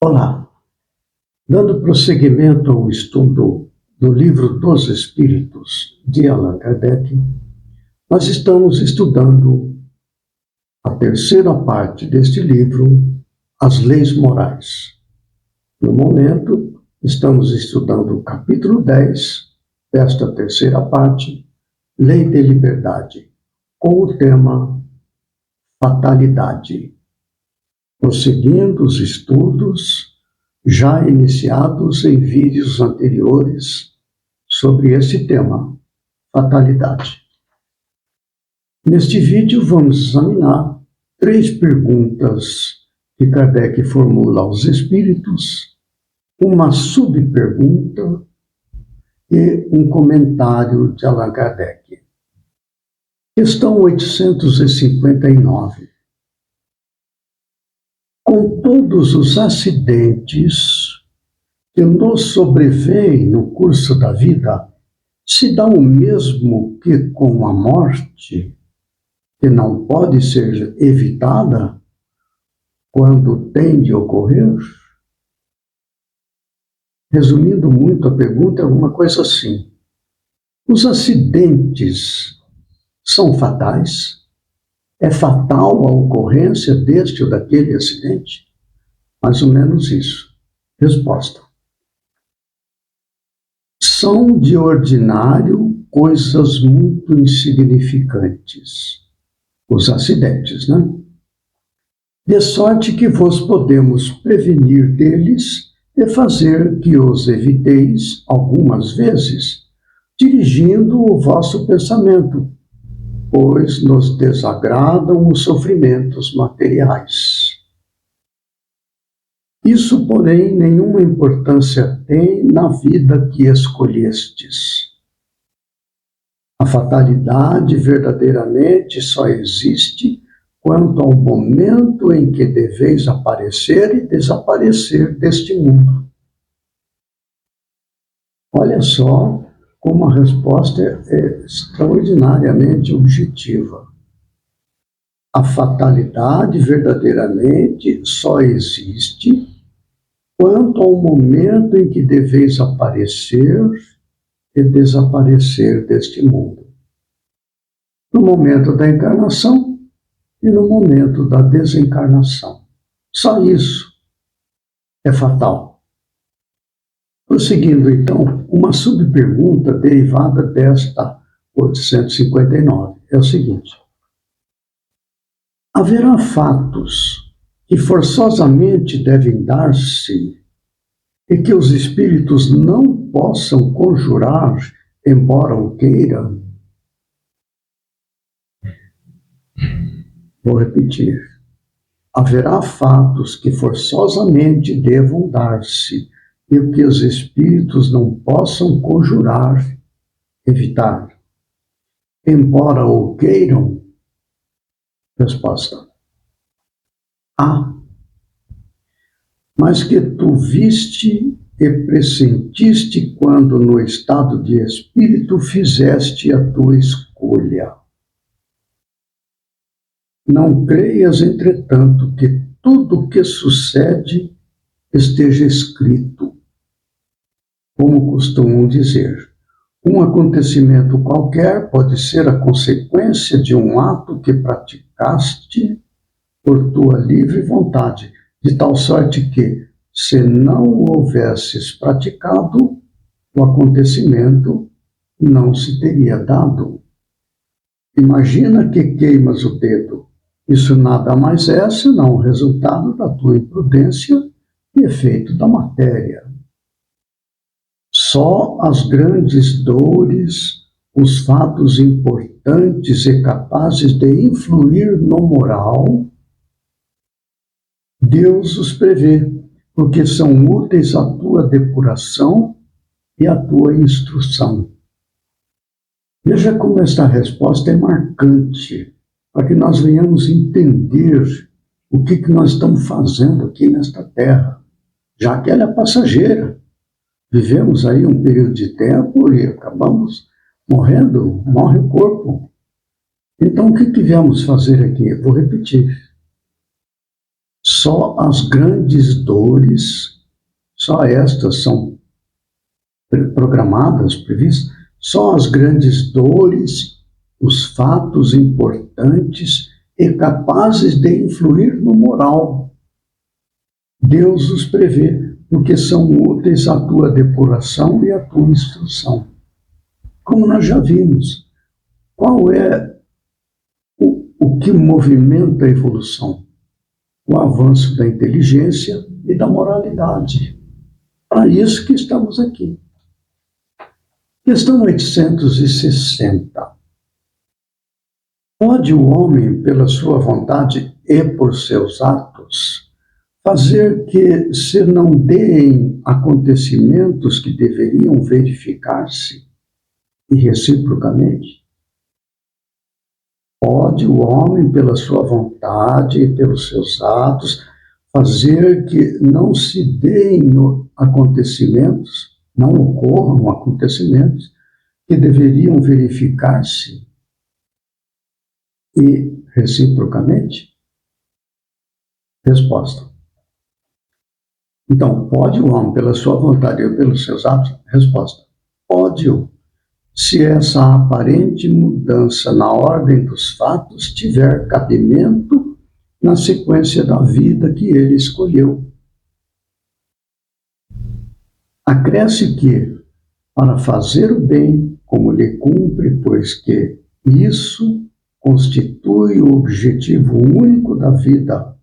Olá, dando prosseguimento ao estudo do Livro dos Espíritos de Allan Kardec, nós estamos estudando a terceira parte deste livro, As Leis Morais. No momento, estamos estudando o capítulo 10 desta terceira parte, Lei de Liberdade, com o tema Fatalidade. Prosseguindo os estudos já iniciados em vídeos anteriores sobre esse tema, fatalidade. Neste vídeo vamos examinar 3 perguntas que Kardec formula aos espíritos, uma subpergunta e um comentário de Allan Kardec. Questão 859. Com todos os acidentes que nos sobrevêm no curso da vida, se dá o mesmo que com a morte, que não pode ser evitada quando tem de ocorrer? Resumindo muito a pergunta, é alguma coisa assim. Os acidentes são fatais? É fatal a ocorrência deste ou daquele acidente? Mais ou menos isso. Resposta. São de ordinário coisas muito insignificantes. Os acidentes, né? De sorte que vos podemos prevenir deles e fazer que os eviteis algumas vezes, dirigindo o vosso pensamento, pois nos desagradam os sofrimentos materiais. Isso, porém, nenhuma importância tem na vida que escolhestes. A fatalidade verdadeiramente só existe quanto ao momento em que deveis aparecer e desaparecer deste mundo. Olha só como a resposta é extraordinariamente objetiva. A fatalidade verdadeiramente só existe quanto ao momento em que deveis aparecer e desaparecer deste mundo. No momento da encarnação e no momento da desencarnação. Só isso é fatal. Prosseguindo, então, uma subpergunta derivada desta 859 é o seguinte: haverá fatos que forçosamente devem dar-se e que os espíritos não possam conjurar, embora o queiram? Vou repetir. Haverá fatos que forçosamente devam dar-se e que os espíritos não possam conjurar, evitar, embora o queiram? Resposta. Mas que tu viste e pressentiste quando no estado de espírito fizeste a tua escolha. Não creias, entretanto, que tudo o que sucede esteja escrito. Como costumam dizer, um acontecimento qualquer pode ser a consequência de um ato que praticaste por tua livre vontade, de tal sorte que, se não o houvesses praticado, o acontecimento não se teria dado. Imagina que queimas o dedo. Isso nada mais é senão o resultado da tua imprudência e efeito da matéria. Só as grandes dores, os fatos importantes e capazes de influir no moral, Deus os prevê, porque são úteis à tua depuração e à tua instrução. Veja como esta resposta é marcante, para que nós venhamos entender o que nós estamos fazendo aqui nesta terra, já que ela é passageira. Vivemos aí um período de tempo e acabamos morrendo, morre o corpo. Então, o que viemos fazer aqui? Eu vou repetir. só as grandes dores, só estas são programadas, previstas, só as grandes dores, os fatos importantes e capazes de influir no moral. Deus os prevê, porque são úteis à tua depuração e à tua instrução. Como nós já vimos, qual é o que movimenta a evolução? O avanço da inteligência e da moralidade. Para isso que estamos aqui. Questão 860. Pode o homem, pela sua vontade e por seus atos, fazer que se não deem acontecimentos que deveriam verificar-se e reciprocamente? Pode o homem, pela sua vontade e pelos seus atos, fazer que não se deem acontecimentos, não ocorram acontecimentos que deveriam verificar-se e reciprocamente? Resposta. Então, pode o homem, pela sua vontade e pelos seus atos? Resposta. Pode-o, se essa aparente mudança na ordem dos fatos tiver cabimento na sequência da vida que ele escolheu. Acresce que, para fazer o bem, como lhe cumpre, pois que isso constitui o objetivo único da vida,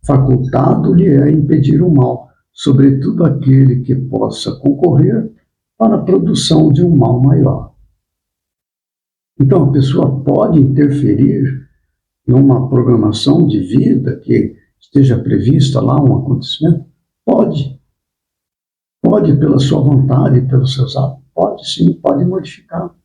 facultado-lhe é impedir o mal, sobretudo aquele que possa concorrer para a produção de um mal maior. Então, a pessoa pode interferir numa programação de vida que esteja prevista lá, um acontecimento? Pode. Pode pela sua vontade, pelos seus atos? Pode sim, pode modificar.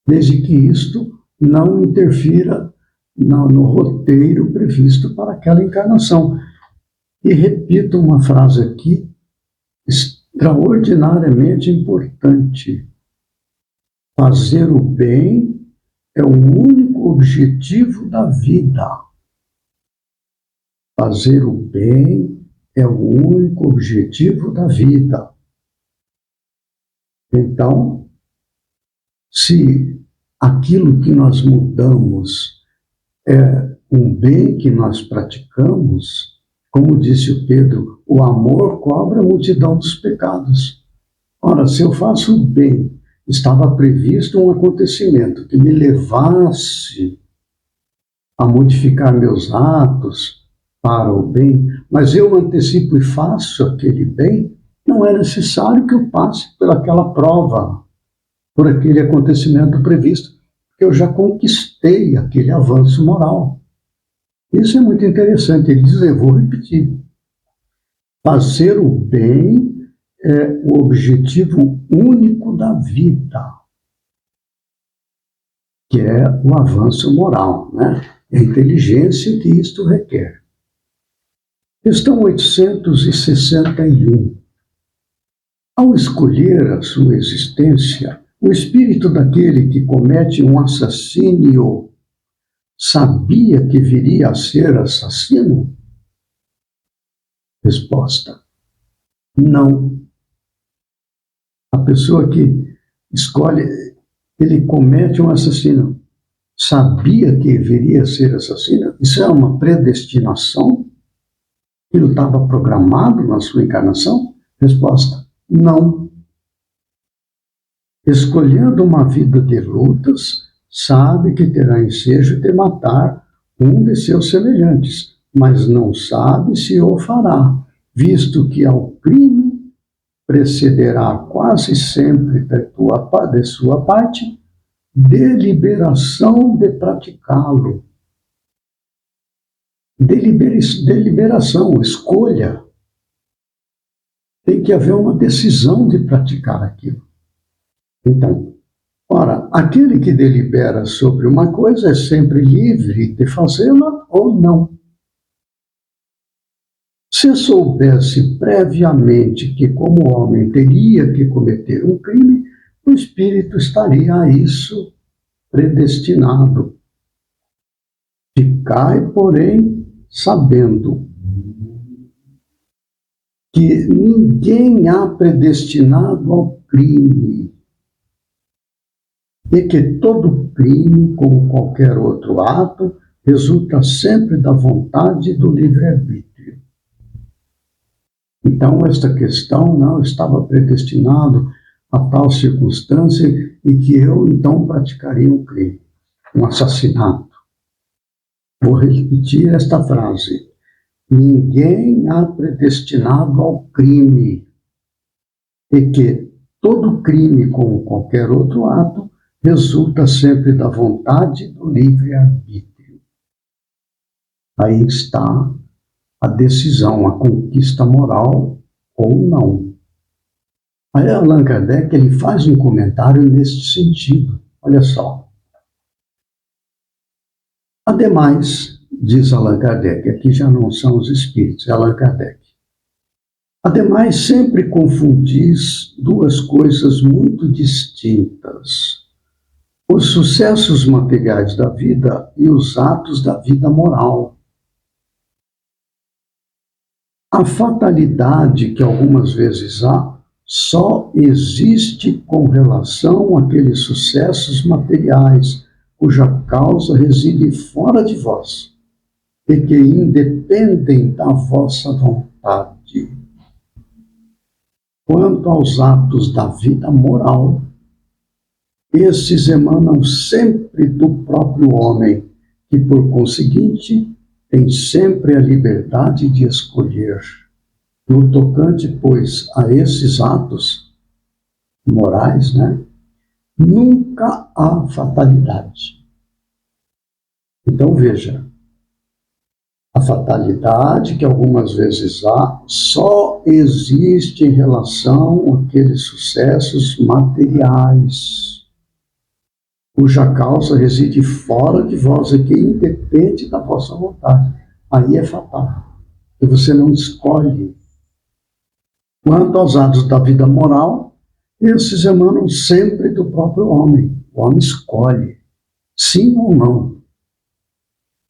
Desde que isto não interfira no roteiro previsto para aquela encarnação. E repito uma frase aqui, extraordinariamente importante. Fazer o bem é o único objetivo da vida. Fazer o bem é o único objetivo da vida. Então, se aquilo que nós mudamos é um bem que nós praticamos, como disse o Pedro, o amor cobre a multidão dos pecados. Ora, se eu faço o bem, estava previsto um acontecimento que me levasse a modificar meus atos para o bem, mas eu antecipo e faço aquele bem, não é necessário que eu passe por aquela prova, por aquele acontecimento previsto, porque eu já conquistei aquele avanço moral. Isso é muito interessante. Ele diz, eu vou repetir, fazer o bem é o objetivo único da vida, que é o avanço moral, né? É a inteligência que isto requer. Questão 861. Ao escolher a sua existência, o espírito daquele que comete um assassínio sabia que viria a ser assassino? Resposta. Não. A pessoa que escolhe, ele comete um assassino, sabia que viria a ser assassino? Isso é uma predestinação? Ele estava programado na sua encarnação? Resposta, não. Escolhendo uma vida de lutas, sabe que terá ensejo de matar um de seus semelhantes, mas não sabe se o fará, visto que ao crime precederá quase sempre de sua parte deliberação de praticá-lo. Deliberação, escolha. Tem que haver uma decisão de praticar aquilo. Então, ora, aquele que delibera sobre uma coisa é sempre livre de fazê-la ou não. Se soubesse previamente que, como homem, teria que cometer um crime, o espírito estaria a isso predestinado. Ficai, porém, sabendo que ninguém há predestinado ao crime, e que todo crime, como qualquer outro ato, resulta sempre da vontade e do livre-arbítrio. Então, esta questão não estava predestinado a tal circunstância e que eu, então, praticaria um crime, um assassinato. Vou repetir esta frase. Ninguém há predestinado ao crime, e que todo crime, como qualquer outro ato, resulta sempre da vontade e do livre-arbítrio. Aí está a decisão, a conquista moral ou não. Aí Allan Kardec ele faz um comentário neste sentido. Olha só. Ademais, diz Allan Kardec, aqui já não são os espíritos, é Allan Kardec. Ademais, sempre confundis duas coisas muito distintas: os sucessos materiais da vida e os atos da vida moral. A fatalidade que algumas vezes há só existe com relação àqueles sucessos materiais cuja causa reside fora de vós e que independem da vossa vontade. Quanto aos atos da vida moral, esses emanam sempre do próprio homem, que, por conseguinte, tem sempre a liberdade de escolher. No tocante, pois, a esses atos morais, nunca há fatalidade. Então, veja, a fatalidade que algumas vezes há só existe em relação àqueles sucessos materiais, cuja causa reside fora de vós e que independe da vossa vontade. Aí é fatal, e você não escolhe. Quanto aos atos da vida moral, esses emanam sempre do próprio homem. O homem escolhe, sim ou não.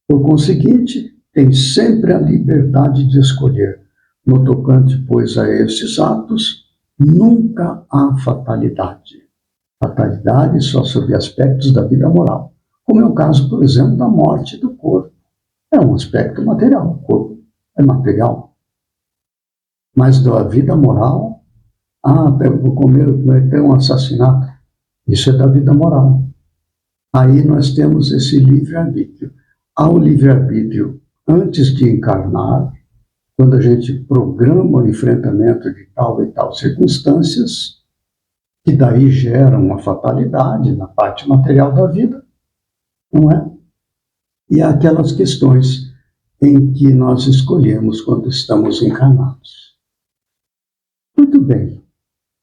Por conseguinte, tem sempre a liberdade de escolher. No tocante, pois, a esses atos, nunca há fatalidade. Fatalidade só sob aspectos da vida moral, como é o caso, por exemplo, da morte do corpo. É um aspecto material, o corpo é material. Mas da vida moral, vou cometer um assassinato, isso é da vida moral. Aí nós temos esse livre-arbítrio. Há o livre-arbítrio antes de encarnar, quando a gente programa o enfrentamento de tal e tal circunstâncias, que daí geram uma fatalidade na parte material da vida, não é? E há aquelas questões em que nós escolhemos quando estamos encarnados. Muito bem.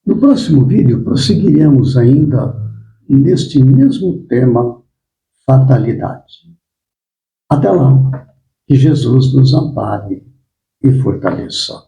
No próximo vídeo, prosseguiremos ainda neste mesmo tema, fatalidade. Até lá, que Jesus nos ampare e fortaleça.